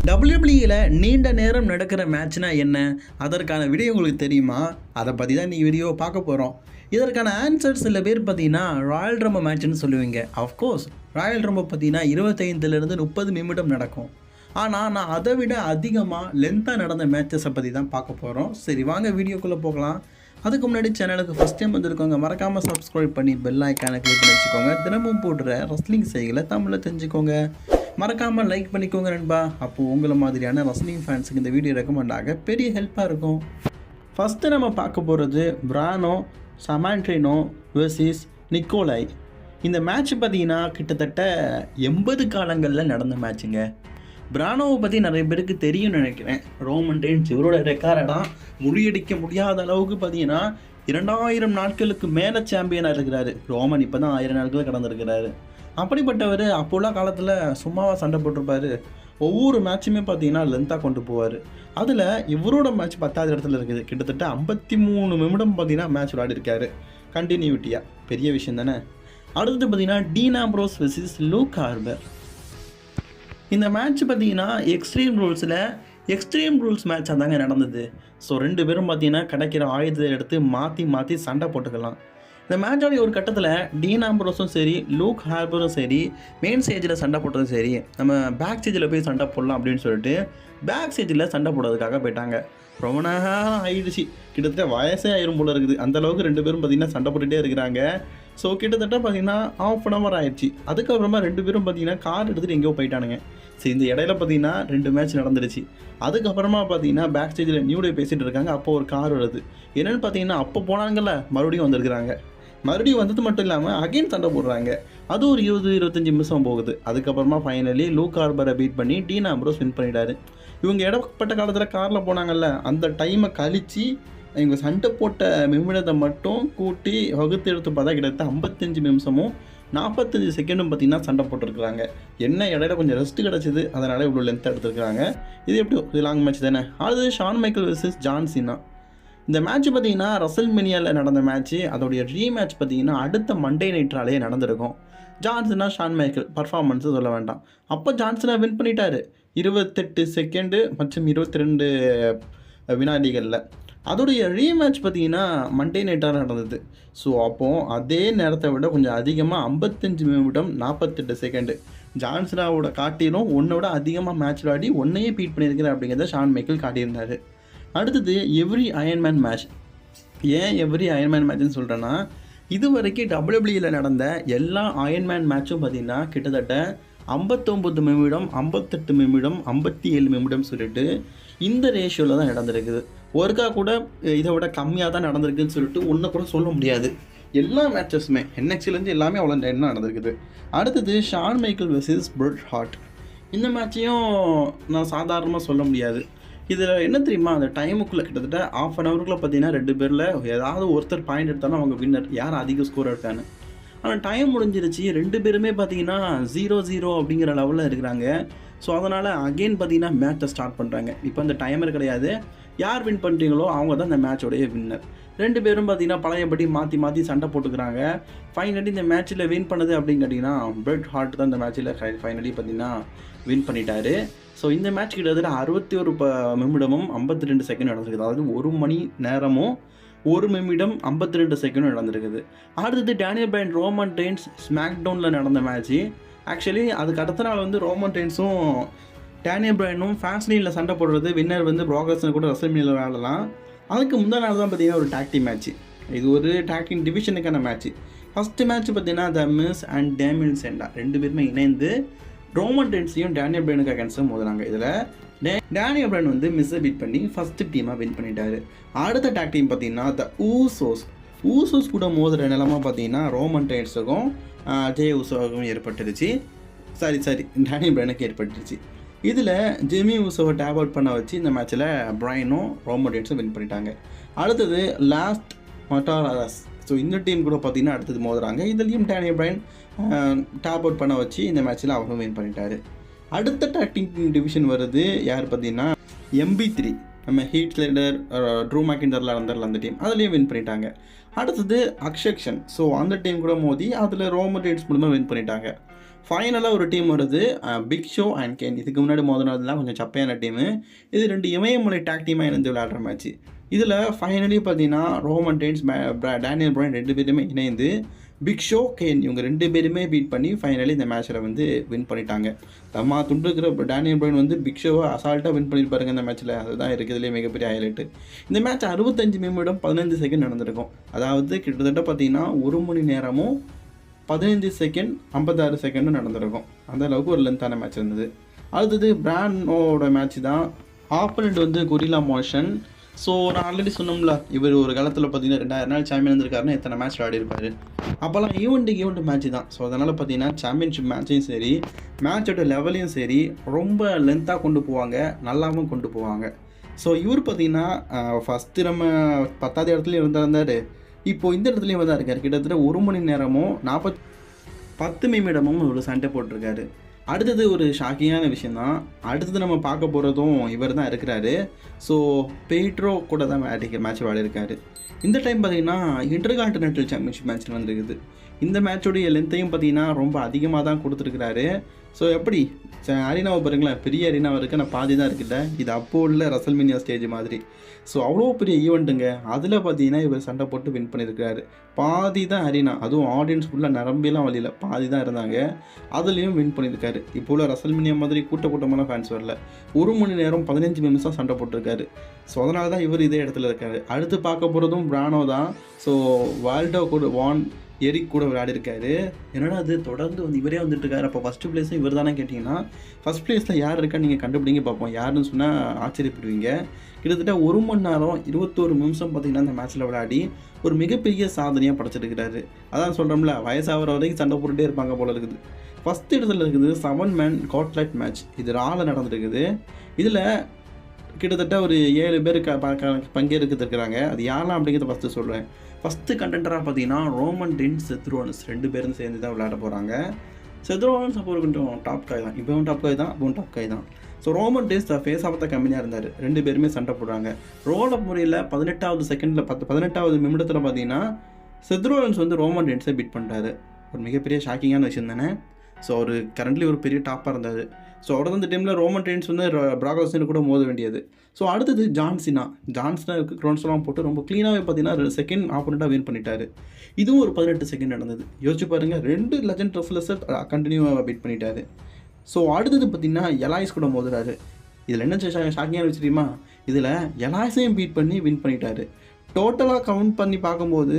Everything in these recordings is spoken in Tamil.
டபிள்யூடபிள்யூல நீண்ட நேரம் நடக்கிற மேட்ச்னா என்ன, அதற்கான வீடியோ உங்களுக்கு தெரியுமா? அதை பற்றி தான் நீங்கள் வீடியோ பார்க்க போகிறோம். இதற்கான ஆன்சர் சில பேர் பார்த்தீங்கன்னா ராயல் ரம்போ மேட்ச்னு சொல்லுவீங்க. அஃப்கோர்ஸ் ராயல் ரம்போ பார்த்தீங்கன்னா 25லேருந்து 30 நிமிடம் நடக்கும். ஆனால் நான் அதை விட அதிகமாக லென்த்தாக நடந்த மேட்சஸை பற்றி தான் பார்க்க போகிறோம். சரி வாங்க வீடியோக்குள்ளே போகலாம். அதுக்கு முன்னாடி சேனலுக்கு ஃபஸ்ட் டைம் வந்திருக்கோங்க, மறக்காமல் சப்ஸ்கிரைப் பண்ணி பெல் ஐக்கானை கிளிக் பண்ணி வச்சுக்கோங்க. தினமும் போடுற ரெஸ்லிங் செய்திகளை தமிழில் தெரிஞ்சுக்கோங்க. மறக்காமல் லைக் பண்ணிக்கோங்க நண்பா. அப்போது உங்களை மாதிரியான ரெஸ்லிங் ஃபேன்ஸுக்கு இந்த வீடியோ ரெக்கமெண்ட் ஆக பெரிய ஹெல்ப்பாக இருக்கும். ஃபஸ்ட்டு நம்ம பார்க்க போகிறது பிரானோ சமாண்ட்ரினோ வெர்சஸ் நிக்கோலாய். இந்த மேட்ச் பார்த்தீங்கன்னா கிட்டத்தட்ட 80 காலங்களில் நடந்த மேட்சுங்க. பிரானோவை பற்றி நிறைய பேருக்கு தெரியும்னு நினைக்கிறேன். ரோமன் ரெயின்ஸ் இவரோட ரெக்கார்டெல்லாம் முறியடிக்க முடியாத அளவுக்கு பார்த்தீங்கன்னா 2000 நாட்களுக்கு மேலே சாம்பியனாக இருக்கிறாரு. ரோமன் இப்போ தான் 1000 நாட்கள் கடந்திருக்கிறாரு. அப்படிப்பட்டவர் அப்போல்லாம் காலத்தில் சும்மாவாக சண்டை போட்டிருப்பார். ஒவ்வொரு மேட்சுமே பார்த்தீங்கன்னா லென்த்தாக கொண்டு போவார். அதில் இவரோட மேட்ச் 10வது இடத்துல இருக்குது. கிட்டத்தட்ட 53 நிமிடம் பார்த்தீங்கன்னா மேட்ச் விளையாடிருக்காரு கண்டினியூட்டியாக. பெரிய விஷயம் தானே. அடுத்தது பார்த்தீங்கன்னா Dean Ambrose versus Luke Harper. இந்த மேட்ச் பார்த்தீங்கன்னா எக்ஸ்ட்ரீம் ரூல்ஸ் மேட்சாக தாங்க நடந்தது. ஸோ 2 பேரும் பார்த்தீங்கன்னா கிடைக்கிற ஆயுதத்தை எடுத்து மாற்றி சண்டை போட்டுக்கலாம். இந்த மேட்சோடைய ஒரு கட்டத்தில் டீன் ஆம்ப்ரோஸும் சரி லூக் ஹார்பரும் சரி மெயின் ஸ்டேஜில் சண்டை போட்டதும் சரி நம்ம பேக் ஸ்டேஜில் போய் சண்டை போடலாம் அப்படின்னு சொல்லிட்டு பேக் ஸ்டேஜில் சண்டை போடுறதுக்காக போயிட்டாங்க. ரொம்ப நேரம் ஆயிடுச்சு, கிட்டத்தட்ட வயசே ஆயிரும் போல இருக்குது. அந்தளவுக்கு 2 பேரும் பார்த்திங்கன்னா சண்டை போட்டுகிட்டே இருக்கிறாங்க. ஸோ கிட்டத்தட்ட பார்த்திங்கன்னா ½ அன் ஹவர் ஆயிடுச்சு. அதுக்கப்புறமா 2 பேரும் பார்த்திங்கன்னா கார் எடுத்துகிட்டு எங்கேயோ போயிட்டானுங்க. சரி, இந்த இடையில பார்த்தீங்கன்னா 2 மேட்ச் நடந்துருச்சு. அதுக்கப்புறமா பார்த்தீங்கன்னா பேக் ஸ்டேஜில் நியூ டே பேசிகிட்டு இருக்காங்க. அப்போ ஒரு கார் வருது. என்னென்னு பார்த்தீங்கன்னா அப்போ போனாங்கல்ல மறுபடியும் வந்திருக்கிறாங்க. மறுபடியும் வந்தது மட்டும் இல்லாமல் அகைன் சண்டை போடுறாங்க. அது ஒரு 20-25 நிமிஷம் போகுது. அதுக்கப்புறமா ஃபைனலி லூக் ஹார்பரை பீட் பண்ணி டீன் ஆம்ப்ரோஸ் வின் பண்ணிட்டாரு. இவங்க இடப்பட்ட காலத்தில் காரில் போனாங்கல்ல, அந்த டைமை கழித்து இவங்க சண்டை போட்ட நிமிடத்தை மட்டும் கூட்டி வகுத்து எடுத்து பார்த்தா கிட்டத்தட்ட 55 நிமிஷமும் 45 செகண்டும் பார்த்திங்கன்னா சண்டை போட்டிருக்கிறாங்க. என்ன இடையில கொஞ்சம் ரெஸ்ட் கிடச்சிது, அதனால் இவ்வளோ லென்த்தாக எடுத்துருக்காங்க. இது எப்படி லாங் மேட்ச் தானே. அடுத்தது Shawn Michael versus John Cena. இந்த மேட்ச் பார்த்திங்கன்னா ரெசல்மேனியாவில் நடந்த மேட்ச்சு. அதோடைய ரீமேட்ச் பார்த்திங்கன்னா அடுத்த மண்டே நைட்ராலே நடந்திருக்கும். John Cena Shawn Michael performance சொல்ல வேண்டாம். அப்போ ஜான் சீனா வின் பண்ணிட்டார் 28 செகண்டு மற்றும் 22 வினாடிகளில். அதோடைய ரீமேட்ச் பார்த்திங்கன்னா மண்டே நைட்டாக நடந்தது. ஸோ அப்போது அதே நேரத்தை விட கொஞ்சம் அதிகமாக 55 நிமிடம் 48 செகண்டு ஜான்சனாவோட காட்டிலும் ஒன்னோட அதிகமாக மேட்ச் விளையாடி ஒன்றையே பீட் பண்ணியிருக்கிறேன் அப்படிங்கிறத ஷான் மைக்கேல் காட்டியிருந்தார். அடுத்தது எவ்ரி அயன்மேன் மேட்ச். ஏன் எவ்ரி அயன்மேன் மேட்ச்னு சொல்கிறேன்னா, இது வரைக்கும் டபிள்யூடபிள்யூவில் நடந்த எல்லா அயன்மேன் மேட்சும் பார்த்திங்கன்னா கிட்டத்தட்ட 59 நிமிடம் 58 நிமிடம் 57 நிமிடம் சொல்லிட்டு இந்த ரேஷியோவில் தான் நடந்திருக்குது. ஒருக்கா கூட இதை விட கம்மியாக தான் நடந்திருக்குன்னு சொல்லிட்டு ஒன்றை கூட சொல்ல முடியாது. எல்லா மேட்சஸுமே NXTலேருந்து எல்லாமே அவ்வளோ என்ன நடந்திருக்குது. அடுத்தது Shawn Michael versus Bret Hart. இந்த மேட்சையும் நான் சாதாரணமாக சொல்ல முடியாது. இதில் என்ன தெரியுமா, அந்த டைமுக்குள்ளே கிட்டத்தட்ட ½ அன் ஹவருக்குள்ளே பார்த்தீங்கன்னா 2 பேரில் ஏதாவது ஒருத்தர் பாயிண்ட் எடுத்தாலும் அவங்க வின்னர், யார் அதிக ஸ்கோர் எடுத்தான்னு. ஆனால் டைம் முடிஞ்சிருச்சு. 2 பேருமே பார்த்தீங்கன்னா 0-0 அப்படிங்கிற லெவலில் இருக்கிறாங்க. ஸோ அதனால் அகெயின் பார்த்தீங்கன்னா மேட்சை ஸ்டார்ட் பண்ணுறாங்க. இப்போ அந்த டைமர் கிடையாது, யார் வின் பண்ணுறீங்களோ அவங்க தான் இந்த மேட்சோடைய வின்னர். 2 பேரும் பார்த்தீங்கன்னா பழையபடி மாற்றி சண்டை போட்டுக்கிறாங்க. ஃபைனலி இந்த மேட்ச்சில் வின் பண்ணது அப்படின்னு கேட்டிங்கன்னா பிரெட் ஹார்ட் தான் இந்த மேட்ச்சில் ஃபைனலி பார்த்தீங்கன்னா வின் பண்ணிட்டாரு. ஸோ இந்த மேட்ச் கிட்டத்தட்ட 61 நிமிடமும் 52 செகண்ட் நடந்திருக்குது. அதாவது 1 மணி நேரமும் 1 நிமிடம் 52 செகண்டும் நடந்திருக்குது. அடுத்தது டேனியல் பிரையன் ரோமன் ரெயின்ஸ் ஸ்மாக் டவுனில் நடந்த மேட்ச்சு. ஆக்சுவலி அதுக்கு அடுத்த நாள் வந்து ரோமன் ரெயின்ஸும் டேனியல் பிரையனும் ஃபேஸ்லைனில் சண்டை போடுறது, வின்னர் வந்து ப்ராக்ரஸ்னு கூட ரெசல்மேனியாவில் விளையாடலாம். அதுக்கு முந்தா நாள் தான் பார்த்தீங்கன்னா ஒரு டாக் டீம் மேட்ச்சு. இது ஒரு டாக் டீம் டிவிஷனுக்கான மேட்ச்சு. ஃபஸ்ட்டு மேட்ச் பார்த்தீங்கன்னா த மிஸ் அண்ட் டேமியன் செண்டா 2 பேருமே இணைந்து ரோமன் ரெயின்ஸையும் டேனியல் பிரையனுக்கு அகேன்ஸ்டாக மோதுறாங்க. இதில் டேனியல் பிரையன் வந்து மிஸ்ஸை பீட் பண்ணி ஃபஸ்ட்டு டீமாக வின் பண்ணிட்டாரு. அடுத்த டாக் டீம் பார்த்தீங்கன்னா த ஊசோஸ் கூட மோதுற நிலமா பார்த்தீங்கன்னா ரோமன் ரெயின்ஸுக்கும் ஜெய் ஊசோவுக்கும் ஏற்பட்டுருச்சு. சாரி டேனியல் பிரையனுக்கு ஏற்பட்டுருச்சு. இதில் ஜெமி ஊசோவை டேப் அவுட் பண்ண வச்சு இந்த மேட்ச்சில் பிரையனும் ரோமன் ரெயின்ஸும் வின் பண்ணிட்டாங்க. அடுத்தது லாஸ்ட் மட்டாராஸ். ஸோ இந்த டீம் கூட பார்த்திங்கன்னா அடுத்தது மோதுறாங்க. இதுலேயும் டேனியல் பிரையன் டேப் அவுட் பண்ண வச்சு இந்த மேட்ச்சில் அவரும் வின் பண்ணிட்டாரு. அடுத்த டாக் டீம் டிவிஷன் வருது யார் பார்த்தீங்கன்னா MB3. நம்ம ஹீட் ஸ்லைடர் ட்ரூ மேக்கிண்டரில் வந்தார்ல அந்த டீம், அதுலேயும் வின் பண்ணிட்டாங்க. அடுத்தது அக்ஷக்ஷன். ஸோ அந்த டீம் கூட மோதி அதில் ரோமன் ரெயின்ஸ் மூலமாக வின் பண்ணிட்டாங்க. ஃபைனலாக ஒரு டீம் வருது, பிக் ஷோ அண்ட் கேன். இதுக்கு முன்னாடி மோதினதுலாம் கொஞ்சம் சப்பையான டீமு. இது 2 இமயமலை டேக் டீமாக இணைந்து விளையாடுற மேட்ச். இதில் ஃபைனலி பார்த்தீங்கன்னா ரோமன் ரெயின்ஸ், டேனியல் பிரையன் 2 பேருமே இணைந்து பிக் ஷோ, கேன் இவங்க 2 பேருமே பீட் பண்ணி ஃபைனலி இந்த மேட்ச்சில் வந்து வின் பண்ணிட்டாங்க. தம்மா துண்டுக்கிற டேனியல் பிரையன் வந்து பிக் ஷோவை அசால்ட்டாக வின் பண்ணியிருப்பாருங்க இந்த மேட்ச்சில். அதுதான் இருக்கிறதுலே மிகப்பெரிய ஹைலைட்டு. இந்த மேட்ச் 65 நிமிடம் 15 செகண்ட் நடந்திருக்கும். அதாவது கிட்டத்தட்ட பார்த்தீங்கன்னா 1 மணி நேரமும் 15 செகண்ட் 56 செகண்டும் நடந்திருக்கும். அந்த அளவுக்கு ஒரு லென்த்தான மேட்ச் இருந்தது. அடுத்தது பிரானோட மேட்ச் தான். ஆப்பனண்ட் வந்து கொரில்லா மோஷன். ஸோ நான் ஆல்ரெடி சொன்னோம்ல, இவர் ஒரு காலத்தில் பார்த்தீங்கன்னா 2000 நாள் சாம்பியன் இருந்திருக்காருன்னா எத்தனை மேட்ச் ஆடிருப்பார். அப்போல்லாம் ஈவெண்ட் மேட்ச் தான். ஸோ அதனால் பார்த்தீங்கன்னா சாம்பியன்ஷிப் மேட்சையும் சரி, மேட்சோட லெவலையும் சரி ரொம்ப லென்த்தாக கொண்டு போவாங்க, நல்லாவும் கொண்டு போவாங்க. ஸோ இவர் பார்த்தீங்கன்னா ஃபஸ்ட்டு நம்ம 10வது இடத்துலையும் இருந்தார். இப்போது இந்த இடத்துலையும் தான் இருக்கார். கிட்டத்தட்ட 1 மணி நேரமும் 10 நிமிடமும் ஒரு சண்டை போட்டிருக்காரு. அடுத்தது ஒரு ஷாக்கிங்கான விஷயந்தான். அடுத்தது நம்ம பார்க்க போகிறதும் இவர் தான் இருக்கிறாரு. ஸோ பெய்ட்ரோ கூட தான் மேட்ச் விளையாடிருக்காரு. இந்த டைம் பார்த்தீங்கன்னா இன்டர்கான்டினென்டல் சாம்பியன்ஷிப் மேட்ச் வந்துருக்குது. இந்த மேட்சோடைய லென்த்தையும் பார்த்தீங்கன்னா ரொம்ப அதிகமாக தான் கொடுத்துருக்குறாரு. ஸோ எப்படி அரினாவை பாருங்களேன், பெரிய அரினாவை இருக்குது, ஆனால் பாதி தான் இருக்குல்ல. இது அப்போ உள்ள ரசல்மேனியா ஸ்டேஜ் மாதிரி. ஸோ அவ்வளோ பெரிய ஈவெண்ட்டுங்க. அதில் பார்த்தீங்கன்னா இவர் சண்டை போட்டு வின் பண்ணியிருக்காரு. பாதி தான் அரினா, அதுவும் ஆடியன்ஸ் ஃபுல்லாக நிரம்பிலாம் வழியில் பாதி தான் இருந்தாங்க. அதுலேயும் வின் பண்ணியிருக்காரு. இப்போ உள்ள ரசல்மேனியா மாதிரி கூட்டமான ஃபேன்ஸ் வரல. 1 மணி நேரம் 15 நிமிஷம் சண்டை போட்டிருக்காரு. ஸோ அதனால தான் இவர் இதே இடத்துல இருக்காரு. அடுத்து பார்க்க போகிறதும் பிரானோ தான். ஸோ வால்டோ கூட எரிக் கூட விளையாடிருக்காரு. என்னடா அது தொடர்ந்து வந்து இவரே வந்துட்டு இருக்காரு. அப்போ ஃபஸ்ட்டு பிளேஸும் இவர் தானே கேட்டிங்கன்னா, ஃபஸ்ட் பிளேஸில் யார் இருக்கா நீங்கள் கண்டுபிடிங்க பார்ப்போம். யாருன்னு சொன்னால் ஆச்சரியப்படுவீங்க. கிட்டத்தட்ட 1 மணி நேரம் 21 நிமிஷம் பார்த்தீங்கன்னா இந்த மேட்ச்சில் விளையாடி ஒரு மிகப்பெரிய சாதனையாக படைச்சிருக்கிறாரு. அதான் சொல்கிறோம்ல, வயசாகிற வரைக்கும் சண்டை போட்டுகிட்டே இருப்பாங்க போல இருக்குது. ஃபஸ்ட் இடத்துல இருக்குது 7 மேன் காட்லைட் மேட்ச். இது ராவில் நடந்துருக்குது. இதில் கிட்டத்தட்ட ஒரு 7 பேர் பங்கேற்கிறாங்க. அது யாரெல்லாம் அப்படிங்கிறத ஃபஸ்ட்டு சொல்கிறேன். ஃபஸ்ட்டு கண்டென்டராக பார்த்தீங்கன்னா ரோமன் ரெயின்ஸ், செத் ரோலன்ஸ் 2 பேரும் சேர்ந்து தான் விளையாட போகிறாங்க. செத் ரோலன்ஸ் அப்போ கொஞ்சம் டாப் காய் தான். இப்போவும் டாப் காய் தான், அப்பவும் டாப் காய் தான். So Roman Reigns face of the கம்பெனியாக இருந்தார். 2 பேருமே சண்டை போடுறாங்க. ரோல் அப் முறையில் 18வது செகண்டில் 18வது நிமிடத்தில் பார்த்தீங்கன்னா செத் ரோலன்ஸ் வந்து ரோமன் ரெயின்ஸை பீட் பண்ணுறாரு. ஒரு மிகப்பெரிய ஷாக்கிங்கான விஷயம் தானே. ஸோ அவர் கரண்ட்லி ஒரு பெரிய டாப்பாக இருந்தார். ஸோ அவர் அந்த டைமில் ரோமன் ரெயின்ஸ் வந்து பிராக் லெஸ்னர் கூட மோத வேண்டியது. ஸோ அடுத்தது ஜான்சினாவுக்கு க்ரௌண்ட்ஸ்லாம் போட்டு ரொம்ப க்ளீனாகவே பார்த்தீங்கன்னா செகண்ட் ஆப்போனண்ட்டாக வின் பண்ணிட்டார். இதுவும் ஒரு 18 செகண்ட் நடந்தது. யோசிச்சு பாருங்கள், 2 லெஜண்ட் ரெஸ்லர்ஸை கண்டினியூவாக பீட் பண்ணிட்டாரு. ஸோ அடுத்தது பார்த்தீங்கன்னா எலாய்ஸ் கூட மோதுறாரு. இதில் என்ன ஷாக்கிங்கான விஷயம் தெரியுமா, இதில் எலாய்ஸையும் பீட் பண்ணி வின் பண்ணிட்டாரு. டோட்டலாக கவுண்ட் பண்ணி பார்க்கும்போது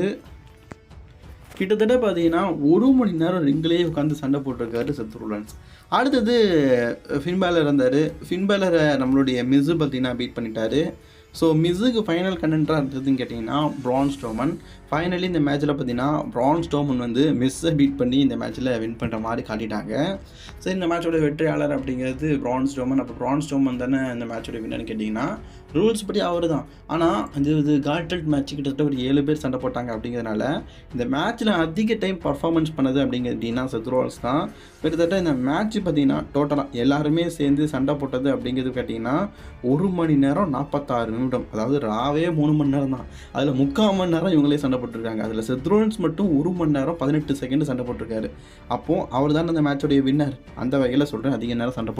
கிட்டத்தட்ட பார்த்தீங்கன்னா 1 மணி நேரம் ரிங்கிலேயே உட்காந்து சண்டை போட்டிருக்காரு செத் ரோலன்ஸ். அடுத்தது ஃபின் பேலர் இருந்தார். ஃபின் பேலரை நம்மளுடைய மிஸ்ஸு பார்த்தீங்கன்னா பீட் பண்ணிட்டாரு. ஸோ மிஸ்ஸுக்கு ஃபைனல் கண்டென்டராக இருந்ததுன்னு கேட்டிங்கன்னா பிரான் ஸ்ட்ரோமன். ஃபைனலி இந்த மேட்ச்சில் பார்த்தீங்கன்னா பிரான் ஸ்ட்ரோமன் வந்து மிஸ்ஸை பீட் பண்ணி இந்த மேட்ச்சில் வின் பண்ணுற மாதிரி காட்டிட்டாங்க. ஸோ இந்த மேட்சோட வெற்றியாளர் அப்படிங்கிறது பிரான் ஸ்ட்ரோமன். அப்போ பிரான் ஸ்ட்ரோமன் தானே இந்த மேட்சோட வின்னர்னு கேட்டிங்கன்னா ரூல்ஸ் படி அவர் தான். ஆனால் இது கால்டல்ட் மேட்ச் கிட்டத்தட்ட ஒரு 7 பேர் சண்டை போட்டாங்க. அப்படிங்கிறதுனால இந்த மேட்ச்சில் அதிக டைம் பர்ஃபார்மன்ஸ் பண்ணது அப்படிங்கிறதுனா செத் ரோலன்ஸ் தான். கிட்டத்தட்ட இந்த மேட்ச் பார்த்தீங்கன்னா டோட்டலாக எல்லாருமே சேர்ந்து சண்டை போட்டது அப்படிங்கிறது கேட்டிங்கன்னா 1 மணி நேரம் 46 நிமிடம். அதாவது ராவே 3 மணி நேரம் தான். அதில் 3/4 மணி நேரம் இவங்களே சண்டை போட்டிருக்காங்க. அதில் செத் ரோலன்ஸ் மட்டும் 1 மணி நேரம் 18 செகண்ட் சண்டை போட்டிருக்காரு. அப்போது அவர் தான் அந்த மேட்சோடைய வின்னர். அந்த வகையில் சொல்கிறேன், அதிக நேரம் சண்டை